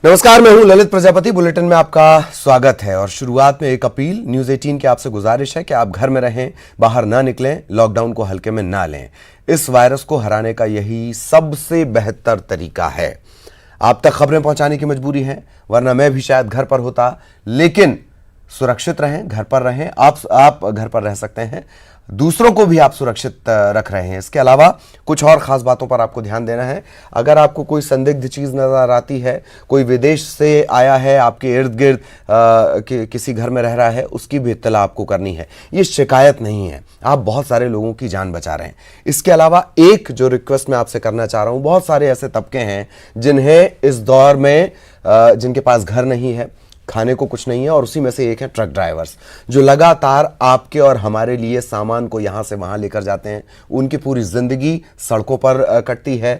नमस्कार, मैं हूं ललित प्रजापति। बुलेटिन में आपका स्वागत है और शुरुआत में एक अपील। न्यूज 18 की आपसे गुजारिश है कि आप घर में रहें, बाहर ना निकलें, लॉकडाउन को हल्के में ना लें। इस वायरस को हराने का यही सबसे बेहतर तरीका है। आप तक खबरें पहुंचाने की मजबूरी है, वरना मैं भी शायद घर पर होता। लेकिन सुरक्षित रहें, घर पर रहें। आप घर पर रह सकते हैं, दूसरों को भी आप सुरक्षित रख रहे हैं। इसके अलावा कुछ और खास बातों पर आपको ध्यान देना है। अगर आपको कोई संदिग्ध चीज नजर आती है, कोई विदेश से आया है, आपके इर्द गिर्द किसी घर में रह रहा है, उसकी भी इत्तला आपको करनी है। ये शिकायत नहीं है, आप बहुत सारे लोगों की जान बचा रहे हैं। इसके अलावा एक जो रिक्वेस्ट मैं आपसे करना चाह रहा हूं, बहुत सारे ऐसे तबके हैं जिन्हें इस दौर में जिनके पास घर नहीं है, खाने को कुछ नहीं है, और उसी में से एक है ट्रक ड्राइवर्स, जो लगातार आपके और हमारे लिए सामान को यहां से वहां लेकर जाते हैं। उनकी पूरी जिंदगी सड़कों पर कटती है।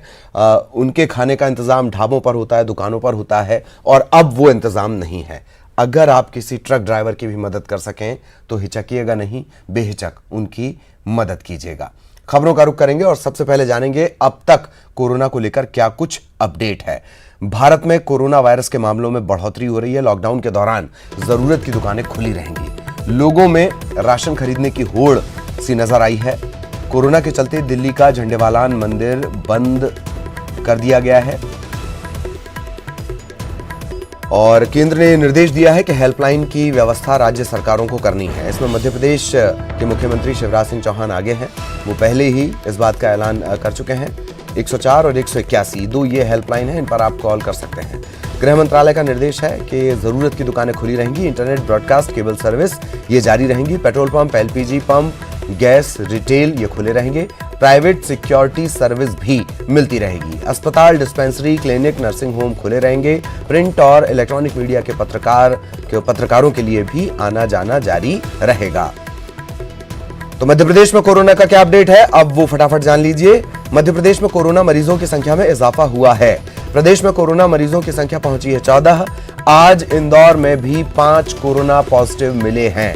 उनके खाने का इंतजाम ढाबों पर होता है, दुकानों पर होता है, और अब वो इंतजाम नहीं है। अगर आप किसी ट्रक ड्राइवर की भी मदद कर सकें तो हिचकिएगा नहीं, बेहिचक उनकी मदद कीजिएगा। खबरों का रुख करेंगे और सबसे पहले जानेंगे अब तक कोरोना को लेकर क्या कुछ अपडेट है। भारत में कोरोना वायरस के मामलों में बढ़ोतरी हो रही है। लॉकडाउन के दौरान जरूरत की दुकानें खुली रहेंगी। लोगों में राशन खरीदने की होड़ सी नजर आई है। कोरोना के चलते दिल्ली का झंडेवालान मंदिर बंद कर दिया गया है और केंद्र ने निर्देश दिया है कि हेल्पलाइन की व्यवस्था राज्य सरकारों को करनी है। इसमें मध्य प्रदेश के मुख्यमंत्री शिवराज सिंह चौहान आगे हैं। वो पहले ही इस बात का ऐलान कर चुके हैं। 104 और 181 दो ये हेल्पलाइन है, इन पर आप कॉल कर सकते हैं। गृह मंत्रालय का निर्देश है कि जरूरत की दुकानें खुली रहेंगी। इंटरनेट, ब्रॉडकास्ट, केबल सर्विस ये जारी रहेंगी। Petrol pump, LPG pump, gas, retail ये खुले रहेंगे। प्राइवेट सिक्योरिटी सर्विस भी मिलती रहेगी। अस्पताल, डिस्पेंसरी, क्लिनिक, नर्सिंग होम खुले रहेंगे। प्रिंट और इलेक्ट्रॉनिक मीडिया के पत्रकारों के लिए भी आना जाना जारी रहेगा। तो मध्य प्रदेश में कोरोना का क्या अपडेट है, अब वो फटाफट जान लीजिए। मध्य प्रदेश में कोरोना मरीजों की संख्या में इजाफा हुआ है। प्रदेश में कोरोना मरीजों की संख्या पहुंची है 14। आज इंदौर में भी 5 कोरोना पॉजिटिव मिले हैं।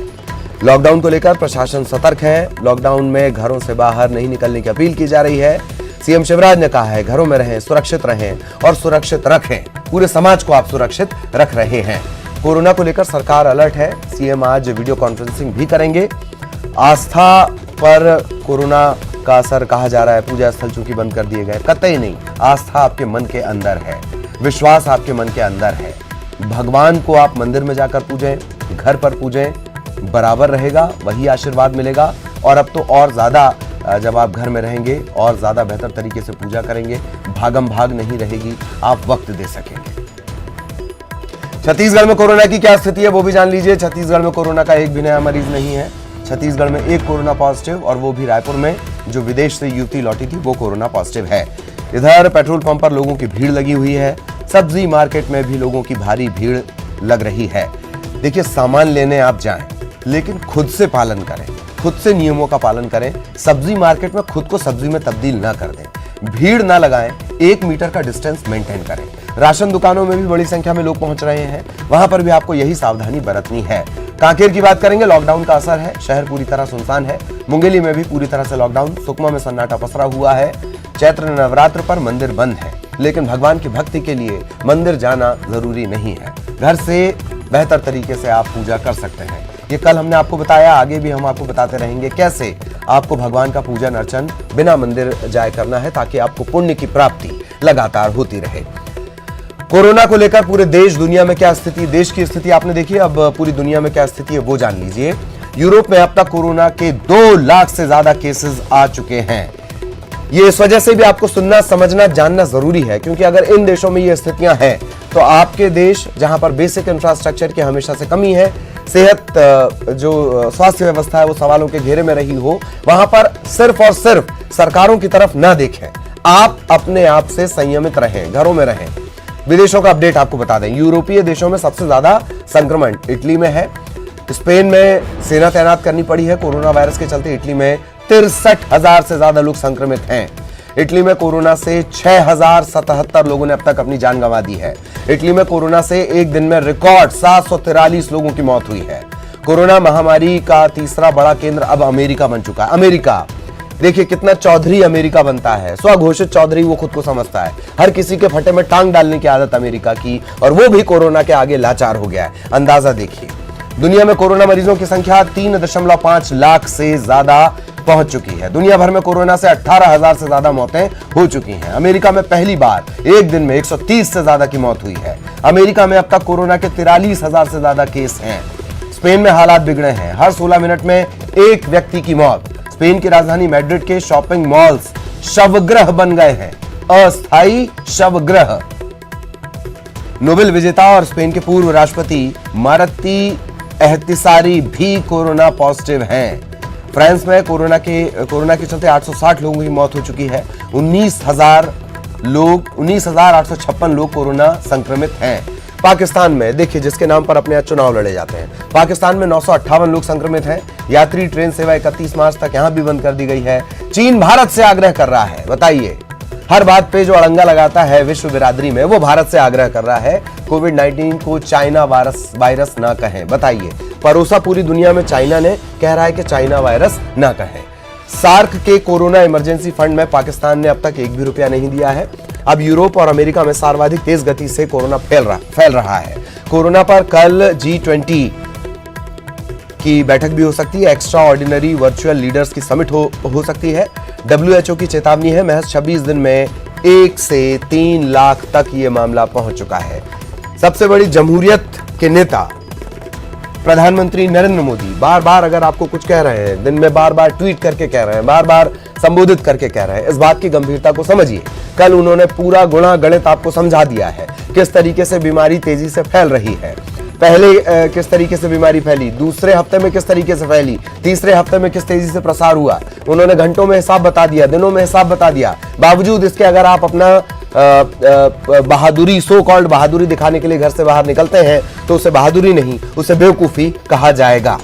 लॉकडाउन को लेकर प्रशासन सतर्क है। लॉकडाउन में घरों से बाहर नहीं निकलने की अपील की जा रही है। सीएम शिवराज ने कहा है, घरों में रहें, सुरक्षित रहें और सुरक्षित रखें। पूरे समाज को आप सुरक्षित रख रहे हैं। कोरोना को लेकर सरकार अलर्ट है। सीएम आज वीडियो कॉन्फ्रेंसिंग भी करेंगे। आस्था पर कोरोना का असर कहा जा रहा है। पूजा स्थल चूंकि बंद कर दिए गए, कतई नहीं। आस्था आपके मन के अंदर है, विश्वास आपके मन के अंदर है। भगवान को आप मंदिर में जाकर पूजें, घर पर पूजें, बराबर रहेगा, वही आशीर्वाद मिलेगा। और अब तो और ज्यादा जब आप घर में रहेंगे और ज्यादा बेहतर तरीके से पूजा करेंगे, भागम भाग नहीं रहेगी, आप वक्त दे सकेंगे। छत्तीसगढ़ में कोरोना की क्या स्थिति है वो भी जान लीजिए। छत्तीसगढ़ में कोरोना का एक भी नया मरीज नहीं है। छत्तीसगढ़ में एक कोरोना पॉजिटिव, और वो भी रायपुर में, जो विदेश से युवती लौटी थी वो कोरोना पॉजिटिव है। इधर पेट्रोल पंप पर लोगों की भीड़ लगी हुई है। सब्जी मार्केट में भी लोगों की भारी भीड़ लग रही है। देखिए, सामान लेने आप जाएं, लेकिन खुद से पालन करें, खुद से नियमों का पालन करें। सब्जी मार्केट में खुद को सब्जी में तब्दील ना कर दें, भीड़ ना लगाएं, 1 मीटर का डिस्टेंस मेंटेन करें। राशन दुकानों में भी बड़ी संख्या में लोग पहुंच रहे हैं, वहां पर भी आपको यही सावधानी बरतनी है। कांकेर की बात करेंगे, लॉकडाउन का असर है। शहर पूरी तरह सुनसान है। मुंगेली में भी पूरी तरह से लॉकडाउन। सुकमा में सन्नाटा पसरा हुआ है। चैत्र नवरात्र पर मंदिर बंद है, लेकिन भगवान की भक्ति के लिए मंदिर जाना जरूरी नहीं है। घर से बेहतर तरीके से आप पूजा कर सकते हैं। ये कल हमने आपको बताया, आगे भी हम आपको बताते रहेंगे कैसे आपको भगवान का पूजन अर्चन बिना मंदिर जाए करना है, ताकि आपको पुण्य की प्राप्ति लगातार होती रहे। कोरोना को लेकर पूरे देश दुनिया में क्या स्थिति, देश की स्थिति आपने देखी, अब पूरी दुनिया में क्या स्थिति है वो जान लीजिए। यूरोप में अब तक कोरोना के 2 लाख से ज्यादा केसेस आ चुके हैं। ये इस वजह से भी आपको सुनना, समझना, जानना जरूरी है, क्योंकि अगर इन देशों में ये स्थितियां हैं तो आपके देश, जहां पर बेसिक इंफ्रास्ट्रक्चर की हमेशा से कमी है, सेहत जो स्वास्थ्य व्यवस्था है वो सवालों के घेरे में रही हो, वहां पर सिर्फ और सिर्फ सरकारों की तरफ ना देखें, आप अपने आप से संयमित रहें, घरों में रहें। विदेशों का अपडेट आपको बता दें, यूरोपीय देशों में सबसे ज्यादा संक्रमण इटली में है। स्पेन में सेना तैनात करनी पड़ी है कोरोना वायरस के चलते। इटली में 63,000 से ज्यादा लोग संक्रमित हैं। इटली में कोरोना से 6,077 लोगों ने अब तक अपनी जान गंवा दी है। इटली में कोरोना से एक दिन में रिकॉर्ड 743 लोगों की मौत हुई है। कोरोना महामारी का तीसरा बड़ा केंद्र अब अमेरिका बन चुका है। अमेरिका देखिए कितना चौधरी अमेरिका बनता है, स्वघोषित चौधरी वो खुद को समझता है। हर किसी के फटे में टांग डालने की आदत अमेरिका की, और वो भी कोरोना के आगे लाचार हो गया है। अंदाजा देखिए, दुनिया में कोरोना मरीजों की संख्या 3.5 लाख से ज्यादा पहुंच चुकी है। दुनिया भर में कोरोना से 18,000 से ज्यादा मौतें हो चुकी हैं। अमेरिका में पहली बार एक दिन में 130 से ज्यादा की मौत हुई है। अमेरिका में अब तक कोरोना के 43,000 से ज्यादा केस हैं। स्पेन में हालात बिगड़े हैं, हर 16 मिनट में एक व्यक्ति की मौत। स्पेन की राजधानी मैड्रिड के शॉपिंग मॉल्स शवग्रह बन गए हैं, अस्थायी शवग्रह। नोबेल विजेता और स्पेन के पूर्व राष्ट्रपति मारती एहतिसारी भी कोरोना पॉजिटिव हैं। फ्रांस में कोरोना के चलते 860 लोगों की मौत हो चुकी है। 19,856 लोग कोरोना संक्रमित हैं। पाकिस्तान में देखिए, जिसके नाम पर अपने यहाँ चुनाव लड़े जाते हैं, पाकिस्तान में 958 लोग संक्रमित हैं। यात्री ट्रेन सेवा 31 मार्च तक यहां भी बंद कर दी गई है। चीन भारत से आग्रह कर रहा है, बताइए, हर बात पे जो अड़ंगा लगाता है विश्व बिरादरी में, वो भारत से आग्रह कर रहा है कोविड-19 को चाइना वायरस ना कहें। बताइए, परोसा पूरी दुनिया में चाइना ने, कह रहा है कि चाइना वायरस ना कहें। सार्क के कोरोना इमरजेंसी फंड में पाकिस्तान ने अब तक एक भी रुपया नहीं दिया है। अब यूरोप और अमेरिका में सर्वाधिक तेज गति से कोरोना फैल रहा है। कोरोना पर कल G20 की बैठक भी हो सकती है। एक्स्ट्रा ऑर्डिनरी वर्चुअल लीडर्स की समिट हो सकती है। WHO की चेतावनी है, महज 26 दिन में 1 से 3 लाख तक ये मामला पहुंच चुका है। सबसे बड़ी जमहूरियत के नेता प्रधानमंत्री नरेंद्र मोदी बार बार अगर आपको कुछ कह रहे हैं, दिन में बार बार ट्वीट करके कह रहे हैं, बार बार संबोधित करके कह रहे हैं, इस बात की गंभीरता को समझिए। कल उन्होंने पूरा गुणा गणित आपको समझा दिया है, किस तरीके से बीमारी तेजी से फैल रही है। पहले किस तरीके से बीमारी फैली, दूसरे हफ्ते में किस तरीके से फैली, तीसरे हफ्ते में किस तेजी से प्रसार हुआ। उन्होंने घंटों में हिसाब बता दिया, दिनों में हिसाब बता दिया। बावजूद इसके अगर आप अपना बहादुरी, सो कॉल्ड बहादुरी दिखाने के लिए घर से बाहर निकलते हैं, तो उसे बहादुरी नहीं, उसे बेवकूफी कहा जाएगा।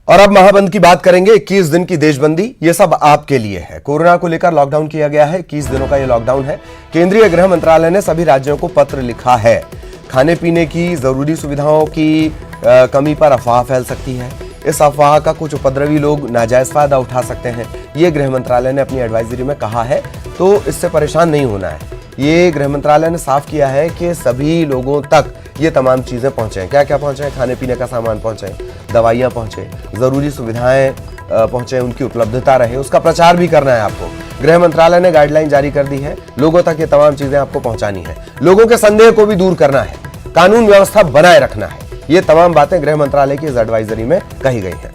और अब महाबंद की बात करेंगे। 21 दिन की देशबंदी, ये सब आपके लिए है। कोरोना को लेकर लॉकडाउन किया गया है, 21 दिनों का ये लॉकडाउन है। केंद्रीय गृह मंत्रालय ने सभी राज्यों को पत्र लिखा है। खाने पीने की जरूरी सुविधाओं की कमी पर अफवाह फैल सकती है। इस अफवाह का कुछ उपद्रवी लोग नाजायज फायदा उठा सकते हैं, ये गृह मंत्रालय ने अपनी एडवाइजरी में कहा है, तो इससे परेशान नहीं होना है। ये गृह मंत्रालय ने साफ किया है कि सभी लोगों तक ये तमाम चीजें पहुंचे। क्या क्या पहुंचे? खाने पीने का सामान पहुंचे, दवाइयां पहुंचे, जरूरी सुविधाएं पहुंचे, उनकी उपलब्धता रहे, उसका प्रचार भी करना है आपको। गृह मंत्रालय ने गाइडलाइन जारी कर दी है, लोगों तक ये तमाम चीजें आपको पहुंचानी है। लोगों के संदेह को भी दूर करना है, कानून व्यवस्था बनाए रखना है। ये तमाम बातें गृह मंत्रालय की इस एडवाइजरी में कही गई हैं।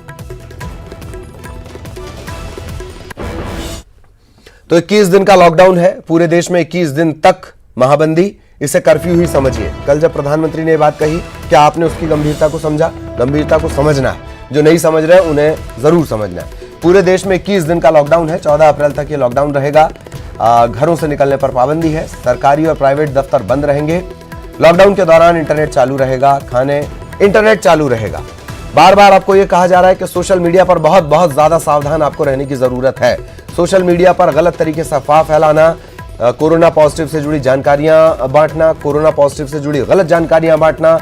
तो 21 दिन का लॉकडाउन है, पूरे देश में 21 दिन तक महाबंदी, इसे कर्फ्यू ही समझिए। कल जब प्रधानमंत्री ने ये बात कही, क्या आपने उसकी गंभीरता को समझा? गंभीरता को समझना है, जो नहीं समझ रहे उन्हें जरूर समझना है। पूरे देश में 21 दिन का लॉकडाउन है, 14 अप्रैल तक ये लॉकडाउन रहेगा। घरों से निकलने पर पाबंदी है, सरकारी और प्राइवेट दफ्तर बंद रहेंगे। लॉकडाउन के दौरान इंटरनेट चालू रहेगा, इंटरनेट चालू रहेगा। बार बार आपको यह कहा जा रहा है कि सोशल मीडिया पर बहुत ज्यादा सावधान आपको रहने की जरूरत है। सोशल मीडिया पर गलत तरीके से अफवाह फैलाना, कोरोना पॉजिटिव से जुड़ी जानकारियां बांटना, कोरोना पॉजिटिव से जुड़ी गलत जानकारियां बांटना,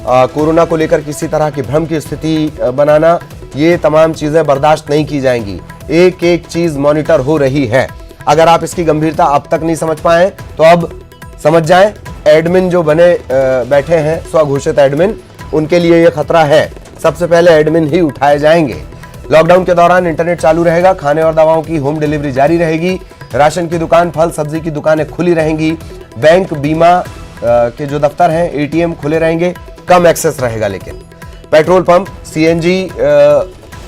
कोरोना को लेकर किसी तरह की भ्रम की स्थिति बनाना, ये तमाम चीजें बर्दाश्त नहीं की जाएंगी। एक एक चीज मॉनिटर हो रही है। अगर आप इसकी गंभीरता अब तक नहीं समझ पाए तो अब समझ जाएं। एडमिन जो बने बैठे हैं, स्वघोषित एडमिन, उनके लिए यह खतरा है। सबसे पहले एडमिन ही उठाए जाएंगे। लॉकडाउन के दौरान इंटरनेट चालू रहेगा, खाने और दवाओं की होम डिलीवरी जारी रहेगी, राशन की दुकान, फल सब्जी की दुकानें खुली रहेंगी, बैंक, बीमा के जो दफ्तर हैं, एटीएम खुले रहेंगे, कम एक्सेस रहेगा। लेकिन petrol pump, CNG,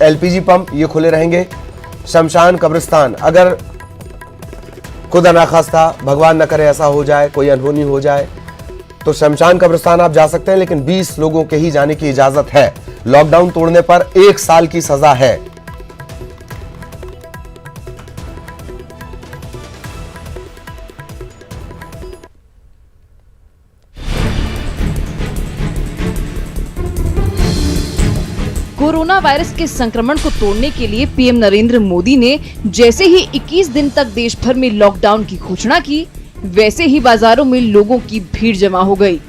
LPG pump ये खुले रहेंगे। शमशान, कब्रिस्तान, अगर खुदा ना खास्ता, भगवान न करे ऐसा हो जाए, कोई अनहोनी हो जाए, तो शमशान कब्रिस्तान आप जा सकते हैं, लेकिन 20 लोगों के ही जाने की इजाजत है। लॉकडाउन तोड़ने पर 1 साल की सजा है। कोरोना वायरस के संक्रमण को तोड़ने के लिए पीएम नरेंद्र मोदी ने जैसे ही 21 दिन तक देश भर में लॉकडाउन की घोषणा की, वैसे ही बाजारों में लोगों की भीड़ जमा हो गई।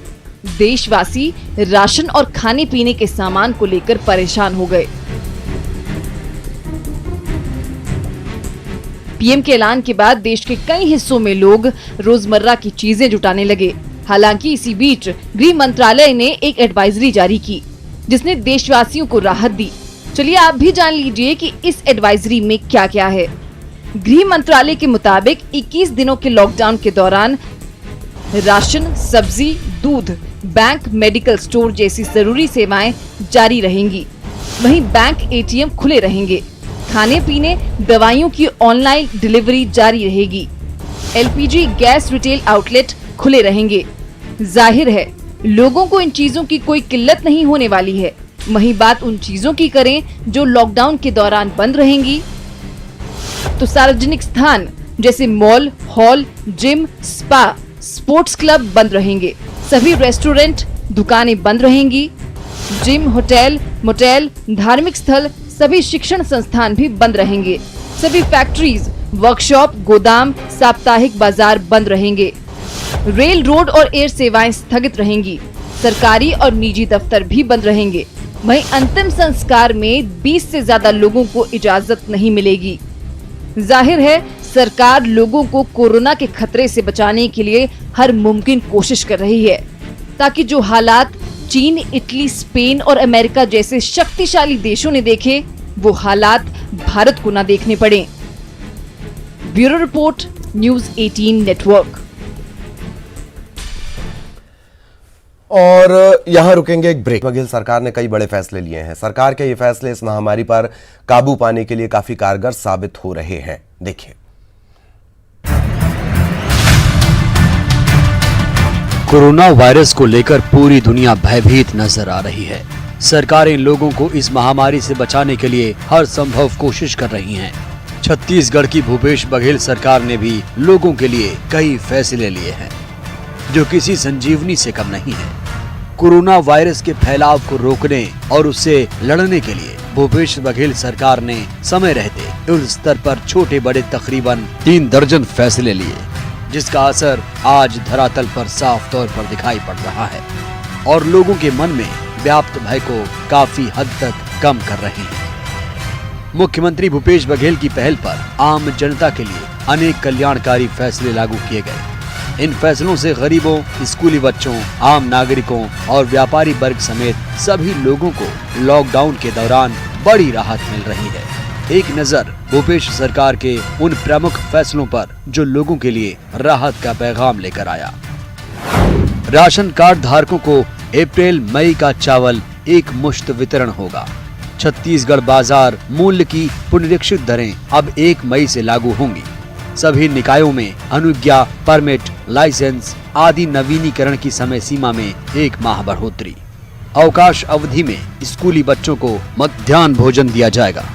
देशवासी राशन और खाने पीने के सामान को लेकर परेशान हो गए। पीएम के ऐलान के बाद देश के कई हिस्सों में लोग रोजमर्रा की चीजें जुटाने लगे। हालांकि इसी बीच गृह मंत्रालय ने एक एडवाइजरी जारी की जिसने देशवासियों को राहत दी। चलिए आप भी जान लीजिए कि इस एडवाइजरी में क्या क्या है। गृह मंत्रालय के मुताबिक 21 दिनों के लॉकडाउन के दौरान राशन, सब्जी, दूध, बैंक, मेडिकल स्टोर जैसी जरूरी सेवाएं जारी रहेंगी। वहीं बैंक, एटीएम खुले रहेंगे। खाने पीने, दवाइयों की ऑनलाइन डिलीवरी जारी रहेगी। एलपीजी गैस रिटेल आउटलेट खुले रहेंगे। जाहिर है लोगों को इन चीजों की कोई किल्लत नहीं होने वाली है। वहीं बात उन चीजों की करें जो लॉकडाउन के दौरान बंद रहेंगी, तो सार्वजनिक स्थान जैसे mall, hall, gym, spa, sports club बंद रहेंगे। सभी रेस्टोरेंट, दुकानें बंद रहेंगी। जिम, होटल, मोटेल, धार्मिक स्थल, सभी शिक्षण संस्थान भी बंद रहेंगे। सभी फैक्ट्रीज, वर्कशॉप, गोदाम, साप्ताहिक बाजार बंद रहेंगे। रेल, रोड और एयर सेवाएं स्थगित रहेंगी। सरकारी और निजी दफ्तर भी बंद रहेंगे। वहीं अंतिम संस्कार में 20 से ज्यादा लोगों को इजाजत नहीं मिलेगी। जाहिर है सरकार लोगों को कोरोना के खतरे से बचाने के लिए हर मुमकिन कोशिश कर रही है ताकि जो हालात चीन, इटली, स्पेन और अमेरिका जैसे शक्तिशाली देशों ने देखे वो हालात भारत को न देखने पड़े। Bureau report, news 18 network. और यहाँ रुकेंगे एक ब्रेक। बघेल सरकार ने कई बड़े फैसले लिए हैं। सरकार के ये फैसले इस महामारी पर काबू पाने के लिए काफी कारगर साबित हो रहे हैं। देखिए। कोरोना वायरस को लेकर पूरी दुनिया भयभीत नजर आ रही है। सरकारें लोगों को इस महामारी से बचाने के लिए हर संभव कोशिश कर रही हैं। छत्तीसगढ़ की भूपेश बघेल सरकार ने भी लोगों के लिए कई फैसले लिए हैं जो किसी संजीवनी से कम नहीं है। कोरोना वायरस के फैलाव को रोकने और उससे लड़ने के लिए भूपेश बघेल सरकार ने समय रहते युद्ध स्तर पर छोटे बड़े तकरीबन 3 दर्जन फैसले लिए, जिसका असर आज धरातल पर साफ तौर पर दिखाई पड़ रहा है और लोगों के मन में व्याप्त भय को काफी हद तक कम कर रहे हैं। मुख्यमंत्री भूपेश बघेल की पहल पर आम जनता के लिए अनेक कल्याणकारी फैसले लागू किए गए। इन फैसलों से गरीबों, स्कूली बच्चों, आम नागरिकों और व्यापारी वर्ग समेत सभी लोगों को लॉकडाउन के दौरान बड़ी राहत मिल रही है। एक नजर भूपेश सरकार के उन प्रमुख फैसलों पर जो लोगों के लिए राहत का पैगाम लेकर आया। राशन कार्ड धारकों को अप्रैल मई का चावल एक मुश्त वितरण होगा। छत्तीसगढ़ बाजार मूल्य की पुनरीक्षित दरें अब 1 मई से लागू होंगी। सभी निकायों में अनुज्ञा, परमिट, लाइसेंस आदि नवीनीकरण की समय सीमा में 1 माह बढ़ोतरी। अवकाश अवधि में स्कूली बच्चों को मध्याह्न भोजन दिया जाएगा।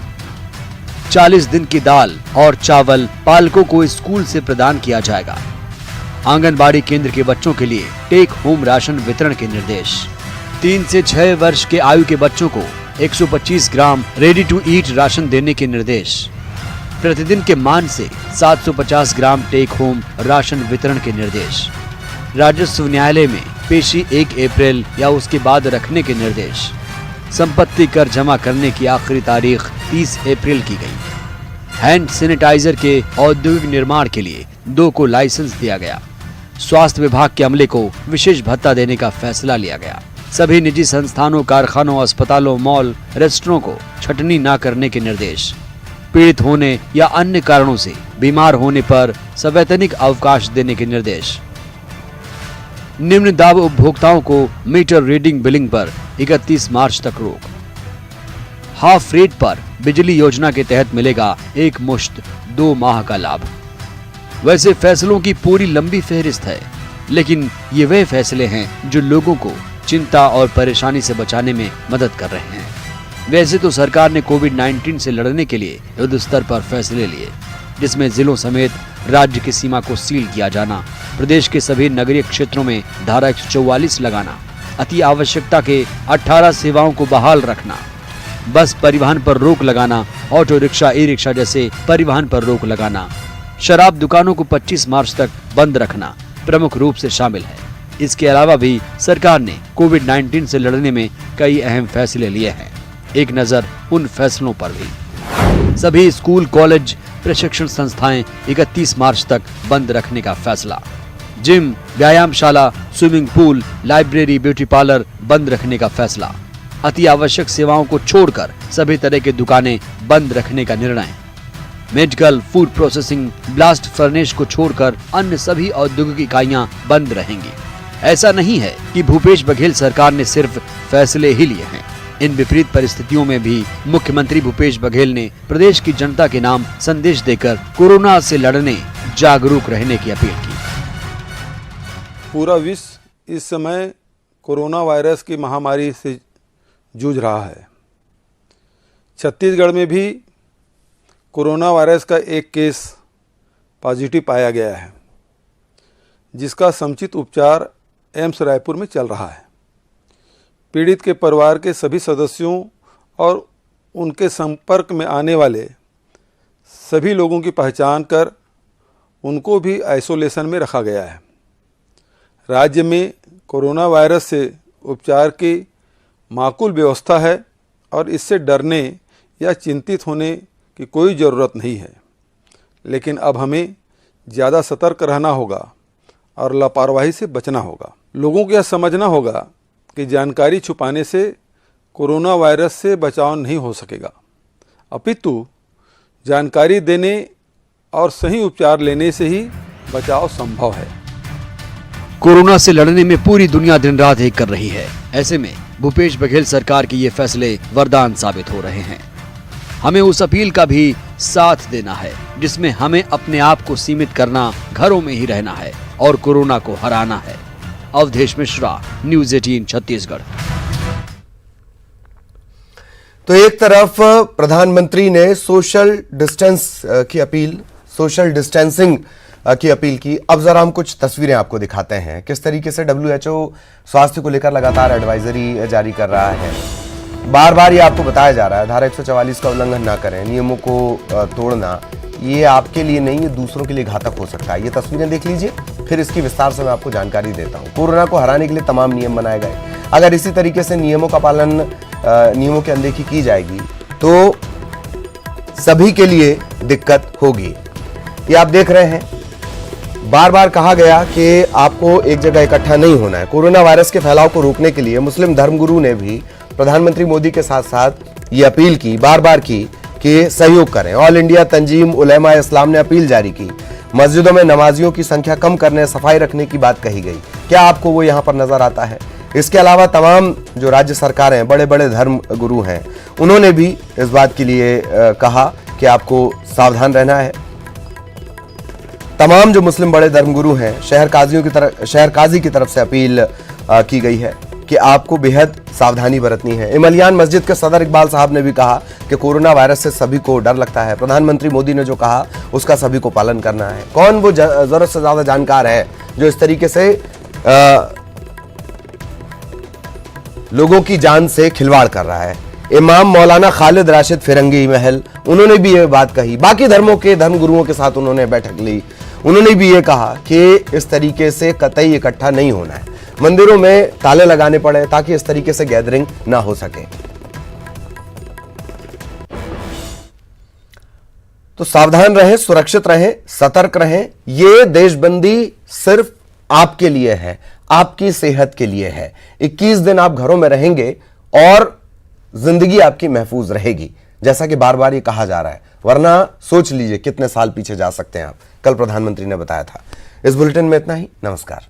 40 दिन की दाल और चावल पालकों को स्कूल से प्रदान किया जाएगा। आंगनबाड़ी केंद्र के बच्चों के लिए टेक होम राशन वितरण के निर्देश। 3 से 6 वर्ष के आयु के बच्चों को 125 ग्राम रेडी टू ईट राशन देने के निर्देश। प्रतिदिन के मान से 750 ग्राम टेक होम राशन वितरण के निर्देश। राजस्व न्यायालय में पेशी 1 अप्रैल या उसके बाद रखने के निर्देश। संपत्ति कर जमा करने की आखिरी तारीख 30 अप्रैल की गई। हैंड सैनिटाइजर के औद्योगिक निर्माण के लिए 2 को लाइसेंस दिया गया। स्वास्थ्य विभाग के अमले को विशेष भत्ता देने का फैसला लिया गया। सभी निजी संस्थानों, कारखानों, अस्पतालों, मॉल, रेस्टोरों को छटनी न करने के निर्देश। पीड़ित होने या अन्य कारणों से बीमार होने पर सवैतनिक अवकाश देने के निर्देश। निम्न दाब उपभोक्ताओं को मीटर रीडिंग बिलिंग पर 31 मार्च तक रोक। हाफ रेट पर बिजली योजना के तहत मिलेगा एक मुश्त 2 माह का लाभ। वैसे फैसलों की पूरी लंबी फहरिस्त है, लेकिन ये वे फैसले हैं जो लोगों को चिंता और परेशानी से बचाने में मदद कर रहे हैं। वैसे तो सरकार ने कोविड-19 से लड़ने के लिए युद्ध स्तर पर फैसले लिए, जिसमें जिलों समेत राज्य की सीमा को सील किया जाना, प्रदेश के सभी नगरीय क्षेत्रों में धारा 144 लगाना, अति आवश्यकता के 18 सेवाओं को बहाल रखना, बस परिवहन पर रोक लगाना, ऑटो रिक्शा, ई रिक्शा जैसे परिवहन पर रोक लगाना, शराब दुकानों को 25 मार्च तक बंद रखना प्रमुख रूप से शामिल है। इसके अलावा भी सरकार ने कोविड-19 से लड़ने में कई अहम फैसले लिए हैं। एक नजर उन फैसलों पर भी। सभी स्कूल, कॉलेज, प्रशिक्षण संस्थाएं 31 मार्च तक बंद रखने का फैसला। जिम, व्यायामशाला, swimming pool, library, beauty parlour बंद रखने का फैसला। अति आवश्यक सेवाओं को छोड़कर सभी तरह की दुकानें बंद रखने का निर्णय। Medical, food processing, blast furnace को छोड़कर अन्य सभी औद्योगिक इकाइयां बंद रहेंगी। ऐसा नहीं है कि भूपेश बघेल सरकार ने सिर्फ फैसले ही लिए हैं। इन विपरीत परिस्थितियों में भी मुख्यमंत्री भूपेश बघेल ने प्रदेश की जनता के नाम संदेश देकर कोरोना से लड़ने, जागरूक रहने की अपील की। पूरा विश्व इस समय कोरोना वायरस की महामारी से जूझ रहा है। छत्तीसगढ़ में भी कोरोना वायरस का एक केस पॉजिटिव पाया गया है, जिसका समुचित उपचार एम्स रायपुर में चल रहा है। पीड़ित के परिवार के सभी सदस्यों और उनके संपर्क में आने वाले सभी लोगों की पहचान कर उनको भी आइसोलेशन में रखा गया है। राज्य में कोरोना वायरस से उपचार की माकूल व्यवस्था है और इससे डरने या चिंतित होने की कोई ज़रूरत नहीं है। लेकिन अब हमें ज़्यादा सतर्क रहना होगा और लापरवाही से बचना होगा। लोगों को यह समझना होगा कि जानकारी छुपाने से कोरोना वायरस से बचाव नहीं हो सकेगा, अपितु जानकारी देने और सही उपचार लेने से ही बचाव संभव है। कोरोना से लड़ने में पूरी दुनिया दिन रात एक कर रही है। ऐसे में भूपेश बघेल सरकार के ये फैसले वरदान साबित हो रहे हैं। हमें उस अपील का भी साथ देना है जिसमें हमें अपने आप को सीमित करना, घरों में ही रहना है और कोरोना को हराना है। अवधेश मिश्रा, न्यूज़ 18 छत्तीसगढ़। तो एक तरफ प्रधानमंत्री ने सोशल डिस्टेंसिंग की अपील की। अब जरा हम कुछ तस्वीरें आपको दिखाते हैं किस तरीके से WHO स्वास्थ्य को लेकर लगातार एडवाइजरी जारी कर रहा है। बार बार ये आपको बताया जा रहा है धारा 144 का उल्लंघन ना करें, नियमों को तोड़ना ये आपके लिए नहीं, ये दूसरों के लिए घातक हो सकता है। ये तस्वीरें देख लीजिए, फिर इसकी विस्तार से मैं आपको जानकारी देता हूँ। कोरोना को हराने के लिए तमाम नियम बनाए गए। अगर इसी तरीके से नियमों का पालन, नियमों की अनदेखी की जाएगी तो सभी के लिए दिक्कत होगी। ये आप देख रहे हैं, बार बार कहा गया कि आपको एक जगह इकट्ठा नहीं होना है। कोरोना वायरस के फैलाव को रोकने के लिए मुस्लिम धर्मगुरु ने भी प्रधानमंत्री मोदी के साथ साथ ये अपील की, बार बार की कि सहयोग करें। ऑल इंडिया तंजीम उलेमा इस्लाम ने अपील जारी की। मस्जिदों में नमाजियों की संख्या कम करने, सफाई रखने की बात कही गई। क्या आपको वो यहाँ पर नजर आता है? इसके अलावा तमाम जो राज्य सरकारें, बड़े बड़े धर्म गुरु हैं, उन्होंने भी इस बात के लिए कहा कि आपको सावधान रहना है। तमाम जो मुस्लिम बड़े धर्मगुरु हैं, शहर काजी की तरफ से अपील की गई है कि आपको बेहद सावधानी बरतनी है। इमलियान मस्जिद के सदर इकबाल साहब ने भी कहा कि कोरोना वायरस से सभी को डर लगता है। प्रधानमंत्री मोदी ने जो कहा उसका सभी को पालन करना है। कौन वो जरूरत से ज्यादा जानकार है जो इस तरीके से लोगों की जान से खिलवाड़ कर रहा है? इमाम मौलाना खालिद राशिद फिरंगी महल, उन्होंने भी ये बात कही। बाकी धर्मों के धर्मगुरुओं के साथ उन्होंने बैठक ली, उन्होंने भी ये कहा कि इस तरीके से कतई इकट्ठा नहीं होना है। मंदिरों में ताले लगाने पड़े ताकि इस तरीके से गैदरिंग ना हो सके। तो सावधान रहें, सुरक्षित रहें, सतर्क रहें। ये देशबंदी सिर्फ आपके लिए है, आपकी सेहत के लिए है। 21 दिन आप घरों में रहेंगे और जिंदगी आपकी महफूज रहेगी, जैसा कि बार बार ये कहा जा रहा है। वरना सोच लीजिए कितने साल पीछे जा सकते हैं आप। कल प्रधानमंत्री ने बताया था। इस बुलेटिन में इतना ही। नमस्कार।